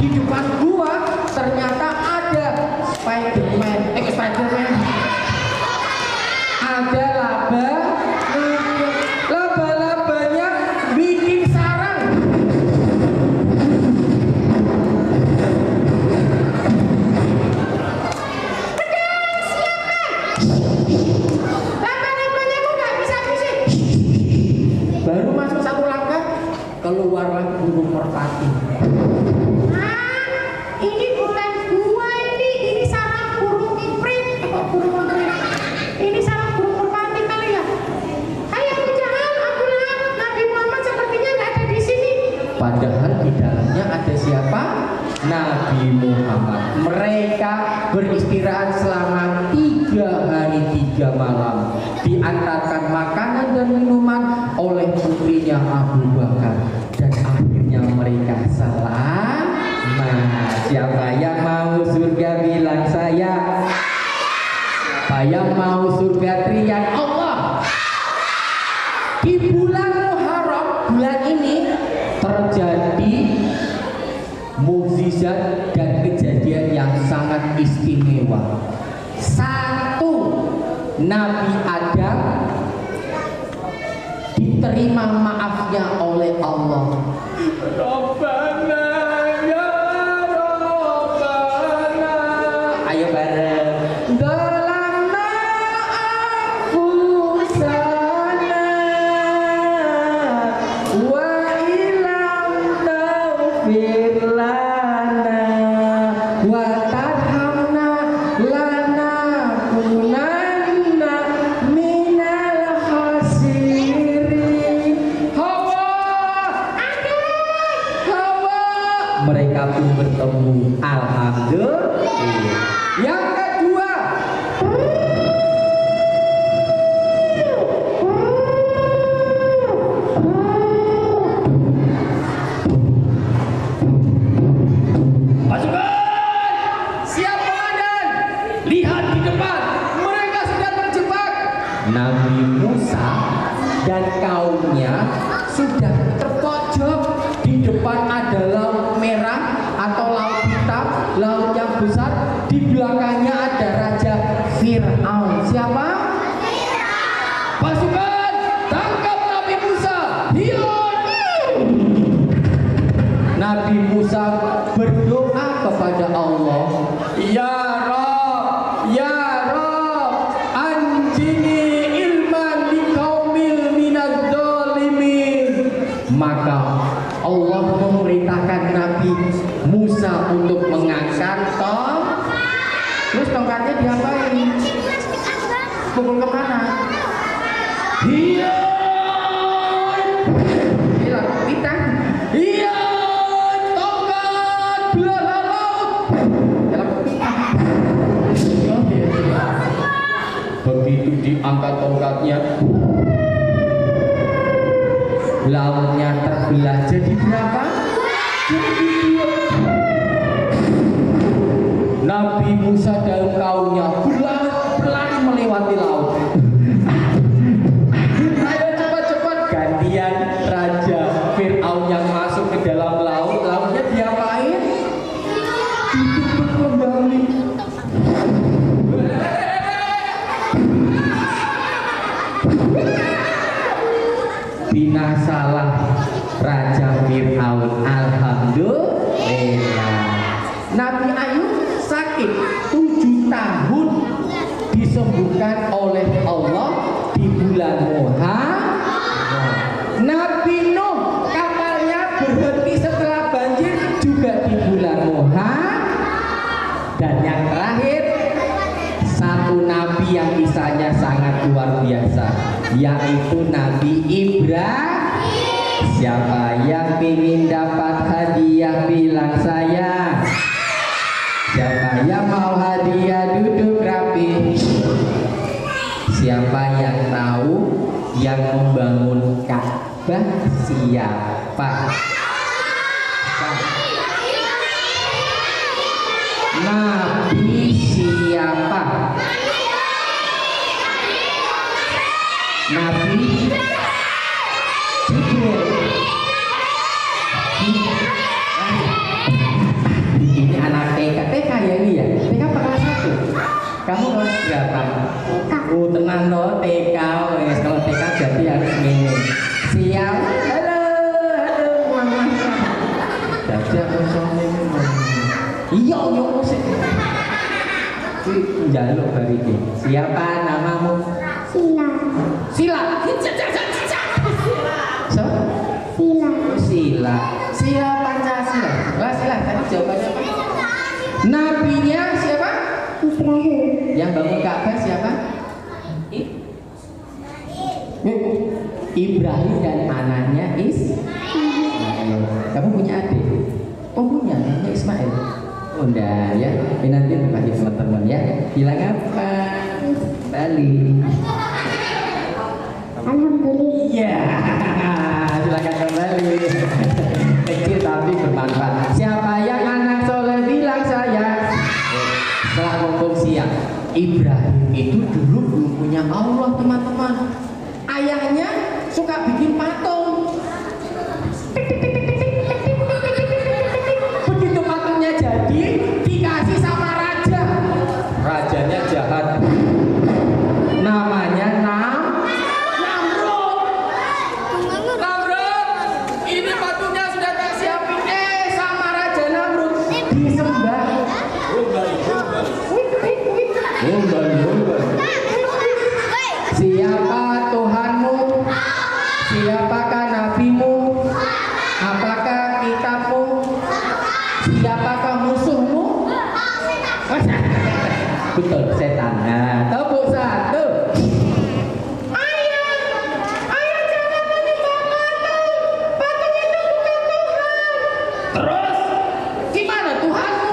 di depan gua ternyata ada Spiderman. Ada laba-labanya bikin sarang. Laba-labanya kok nggak bisa bisik? Baru masuk satu langkah, keluarlah burung merpati. Ini bukan gua ini sarang burung ifrit. Burung ifrit. Ini sarang burung merpati kali ya. Hai Abu Jahal, Abu Lahab, Nabi Muhammad sepertinya nggak ada di sini. Padahal di dalamnya ada siapa? Nabi Muhammad. Mereka beristirahat selama 3 hari 3 malam, diantarkan makanan dan minuman oleh putrinya Abu Bakar, dan akhirnya mereka selamat. Siapa yang mau surga bilang saya. Siapa yang mau surga teriak Allah. Di bulan Muharram, bulan ini terjadi mukjizat dan kejadian yang sangat istimewa. 1, Nabi Adam diterima maafnya oleh Allah. Rabbana ya Rabbana. Ayo bareng. Dalamna anfusana wa ilam taufir lana wa tarhamna lana kunanna minal khasirin. Hawa, mereka pun bertemu. Alhamdulillah. Yang kedua, pasukan siap komandan, lihat di depan, mereka sudah terjebak. Nabi Musa dan kaumnya sudah terpojok. Di depan ada laut merah atau laut hitam, laut yang besar. Di belakangnya ada Raja Fir'aun. Siapa? Pasukan, tangkap Nabi Musa. Hilang. Nabi Musa berdoa kepada Allah, Ya Rabb, Ya Rabb, anjini ilman liqaumil minadz zalimin. Maka Allah memerintahkan kantong. Terus tongkatnya diapain? Pukul kemana? Iya. Hilang kita. Iya. Tongkat belahan laut. Dalam kita. Oke. Begitu diangkat tongkatnya, lautnya terbelah jadi berapa? Jadi 2. Nabi Musa dan kaumnya berlari melewati laut. Ayo cepat-cepat gantian Raja Fir'aun yang masuk ke dalam laut. Lautnya diapain? Ditutup kembali. Binasalah Raja Fir'aun. Alhamdulillah. Nabi Ayub sakit 7 tahun disembuhkan oleh Allah di bulan Muharram. Nabi Nuh kapalnya berhenti setelah banjir juga di bulan Muharram. Dan yang terakhir, satu nabi yang kisahnya sangat luar biasa, yaitu Nabi Ibrahim. Siapa yang ingin dapat hadiah bilang saya. Siapa yang mau hadiah duduk rapi. Siapa yang tahu yang membangun Ka'bah siapa? Nabi siapa? Nabi Jibril. Ini anak TK ya ini ya? TK kelas 1. Kamu kelas berapa? Oh tenang loh TK wes. Kalau TK jadi harus ini. Siap? Halo, mama. Jadi aku soalnya iya musik. Jaluk hari ini. Siapa namamu? Sila. Sila. So? Sila. Sila. Sila Pancasila. Wah Sila tadi jawabannya apa? Nabinya siapa? Ibrahim. Yang bangun Ka'bah siapa? Ibrahim dan anaknya Ismail. Kamu punya adik? Oh punya, namanya Ismail. Oh enggak ya, ini nanti bagi teman-teman ya. Bilang apa? Bali. Alhamdulillah. Iya, silakan kembali. Kecil tapi bermanfaat. Siapa yang anak soleh bilang saya. Setelah ngomong siang, Ibrahim itu dulu belum punya Allah teman-teman. Ayahnya suka bikin patung. Begitu patungnya jadi, dikasih sama raja. Rajanya jahat. Namanya Namrud. Ini patungnya sudah tak siapin. Sama Raja Namrud disembah. Siapa Tuhanmu? Siapakah nabimu? Apakah kitabmu? Siapakah musuhmu? Betul, setan. Nah, tepuk satu. Ayah jangan menyembah patung. Patung itu bukan Tuhan. Terus gimana Tuhanmu?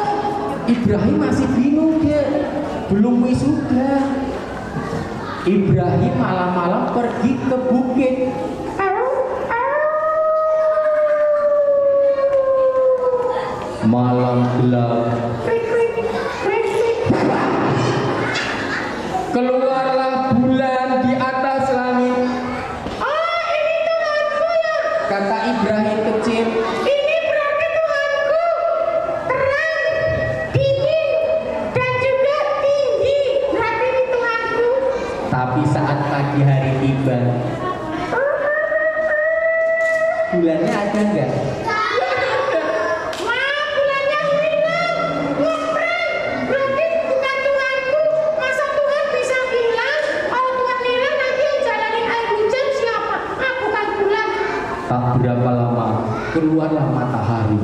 Ibrahim masih bingung dia, belum wisuda. Ibrahim malam-malam pergi ke bukit. Malam gelap. Keluarlah bulan di atas langit. Oh, ini Tuhanku ya. Kata Ibrahim kecil. Ini berarti Tuhanku. Terang, dingin, dan juga tinggi. Berarti ini Tuhanku. Tapi saat pagi hari tiba, bulannya ada enggak? Wah, bulannya hilang. Ngobrol. Berarti bukan Tuhanku. Masa Tuhan bisa hilang? Kalau Tuhan hilang nanti yang jalanin air hujan siapa? Ah, bukan bulan. Tak berapa lama keluarlah matahari.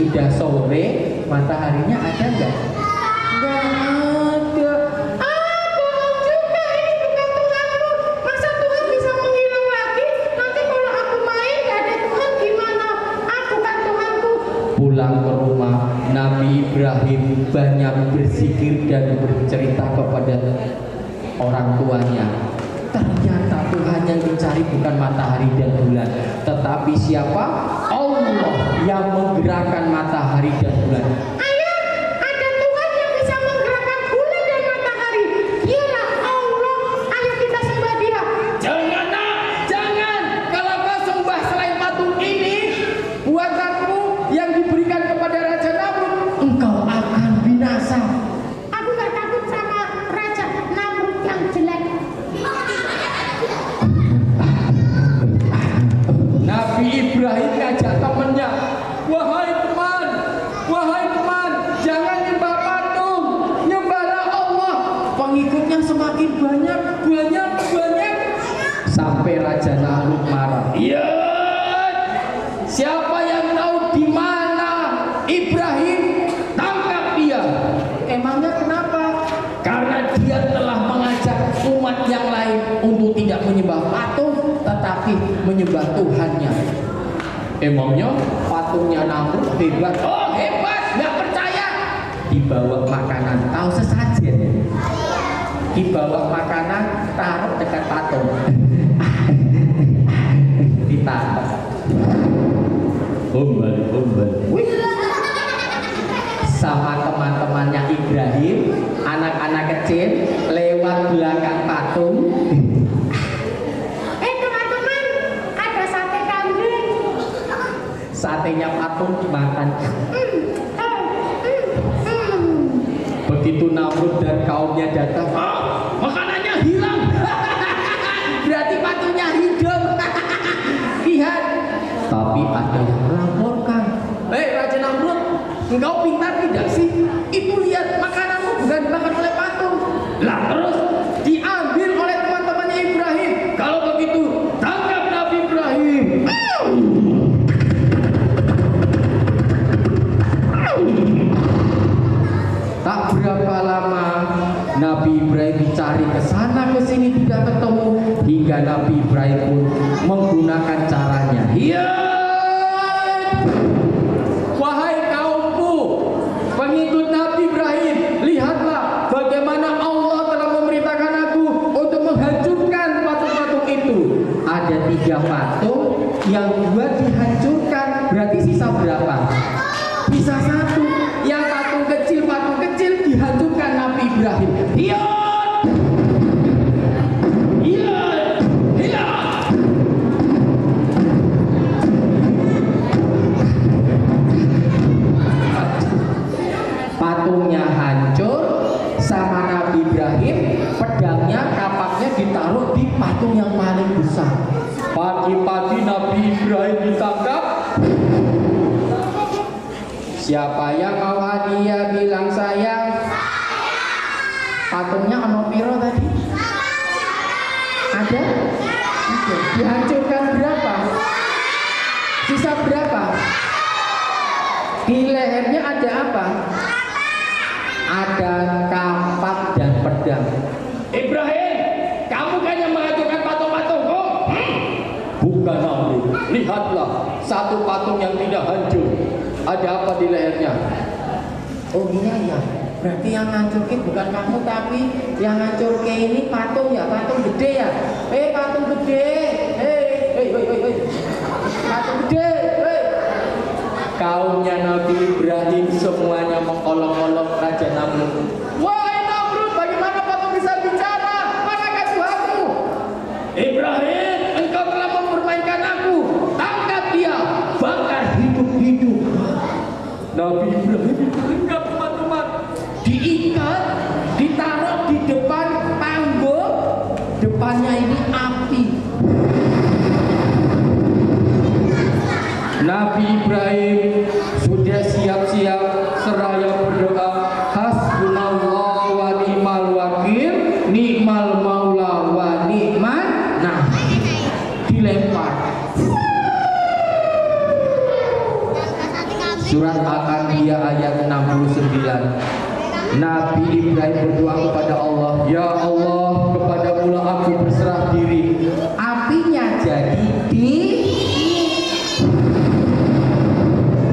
sudah sore, mataharinya ada nggak? Nggak ada. Bohong juga, ini bukan Tuhanku. Masa Tuhan bisa menghilang lagi? Nanti kalau aku main gak ada Tuhan gimana? Aku kan Tuhanku. Pulang ke rumah, Nabi Ibrahim banyak berzikir dan bercerita kepada orang tuanya. Ternyata Tuhan yang dicari bukan matahari dan bulan, tetapi siapa? Allah yang menggerakkan matahari dan bulan. Ayah, ada Tuhan yang bisa menggerakkan bulan dan matahari. Dialah Allah. Ayo kita sembah Dia. Jangan nak, jangan. Kalau kau sembah selain patung ini, buatanmu yang diberikan kepada Raja Namrud, engkau akan binasa. Aku gak takut sama Raja Namrud yang jelek. Nabi Ibrahim ngajak temennya, wahai teman, jangan nyembah patung, nyembahlah Allah. Pengikutnya semakin banyak. Sampai Raja Namrud marah. Iya, siapa yang tahu di mana Ibrahim, tangkap dia. Emangnya kenapa? Karena dia telah mengajak umat yang lain untuk tidak menyembah patung, tetapi menyembah Tuhannya. Emangnya patungnya Namrud hebat? Oh hebat, nggak percaya. Dibawa makanan, tahu sesajen. Dibawa makanan, taruh dekat patung. Ditangkap. Humbal. Wih. Sama teman-temannya Ibrahim, anak-anak kecil lewat belakang patung. Teman-teman, ada sate kambing. Satenya patung dimakan. Begitu Namrud dan kaumnya datang, makanannya hilang. Berarti patungnya hidup. Lihat. Tapi ada yang melaporkan, Raja Namrud, engkau pintar tidak sih? Itu lihat, makananmu bukan dimakan oleh patung. Lah terus diambil oleh teman-temannya Ibrahim. Kalau begitu, tangkap Nabi Ibrahim. Tak berapa lama Nabi Ibrahim dicari ke sana ke sini tidak ketemu, hingga Nabi Ibrahim pun menggunakan caranya. Iya. Wahai kaumku, pengikut Nabi Ibrahim, lihatlah bagaimana Allah telah memerintahkan aku untuk menghancurkan patung-patung itu. Ada 3 patung, yang 2 dihancurkan, berarti sisa berapa? Sisa 1. Yang patung kecil dihancurkan Nabi Ibrahim. Iya. Patungnya hancur, sama Nabi Ibrahim pedangnya, kapaknya ditaruh di patung yang paling besar. Pagi-pagi Nabi Ibrahim ditangkap. Siapa yang mau hadiah bilang saya. Patungnya ono piro tadi? Ada? Dihancurkan berapa? Sisa berapa? Di lehernya ada apa? Ada kampak dan pedang. Ibrahim, kamu kan yang menghancurkan patung-patungku? Bukan Namrud. Lihatlah, satu patung yang tidak hancur. Ada apa di lehernya? Oh iya ya, berarti yang ngancurin bukan kamu, tapi yang ngancurin ini patung ya, patung gede ya. Patung gede. Patung gede. Kaumnya Nabi Ibrahim semuanya mengolok-olok Raja Namrud. Wahai Namrud, bagaimana patung bisa bicara? Manakah Tuhanmu? Ibrahim, engkau telah mempermainkan aku. Tangkap dia, bakar hidup-hidup. Nabi Ibrahim ditangkap teman-teman, diikat, ditaruh di depan panggung. Depannya ini api. Nabi Ibrahim sudah siap-siap seraya berdoa, hasbunallah wa ni'mal wakil, ni'mal maula wa ni'man. Nah, dilempar. surat Al-Anbiya ayat 69. Nabi Ibrahim berdoa kepada Allah, ya Allah, kepadamulah aku berserah diri. Apinya jadi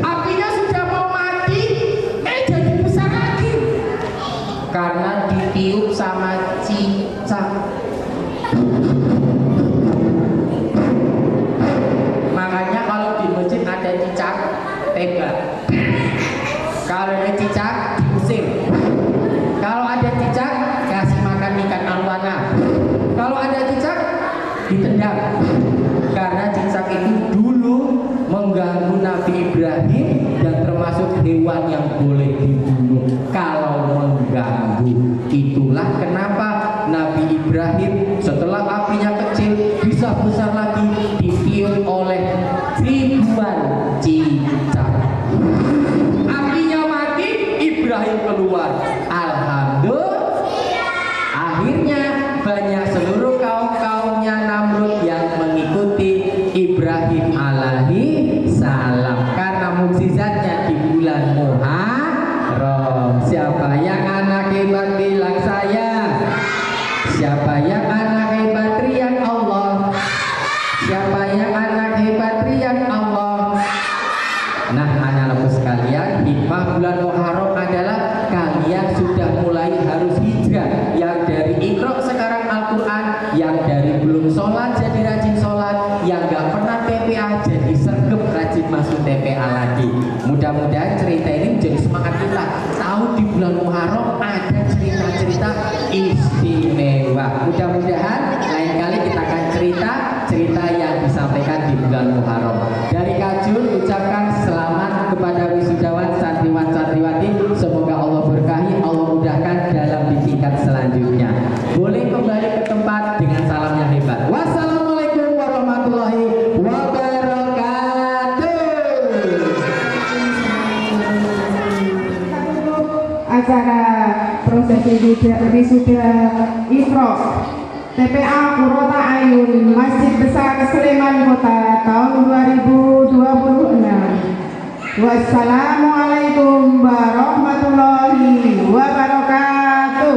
Apinya sudah mau mati, jadi besar lagi. karena ditiup sama cicak. Makanya kalau di masjid ada cicak, tembak. Kalau ada cicak, diusir. Kalau ada cicak, kasih makan ikan arowana. Kalau ada cicak, ditendang. Karena cicak itu dulu mengganggu Nabi Ibrahim dan termasuk hewan yang boleh dibunuh kalau mengganggu. Itulah kenapa Nabi Ibrahim setelah apinya kecil bisa besar lagi, ditiup oleh ribuan cicak. Apinya mati, Ibrahim keluar. Alhamdulillah. Akhirnya banyak seluruh kaum-kaumnya Namrud yang mengikuti Ibrahim alaihi salam karena mukjizatnya di bulan Muharram. Siapa yang anak hebat bilang saya? Siapa yang anak hebat teriak Allah? Siapa yang anak hebat teriak Allah? Nah, anak-anakku sekalian, hikmah bulan Muharram adalah kalian sudah mulai harus hijrah. Yang dari Iqra sekarang Al-Quran, yang dari belum sholat jadi rajin sholat, yang gak pernah TPA jadi sergap rajin masuk TPA lagi. Mudah-mudahan cerita ini menjadi semangat kita. Tahu di bulan Muharram ada cerita-cerita istimewa. Mudah-mudahan lain kali kita akan cerita yang disampaikan di bulan Muharram. Dari Kajur ucapkan selamat kepada wisudawan santriwan-santriwati. Semoga Allah berkahi, Allah mudahkan dalam di tingkat selanjutnya. Boleh kembali ke tempat dengan salam yang hebat. Wassalamualaikum warahmatullahi wabarakatuh. Acara prosesi wisuda Iqra TPA Qurrata Ayun Masjid Besar Sleman Kota tahun 2026. Wassalamualaikum warahmatullahi wabarakatuh.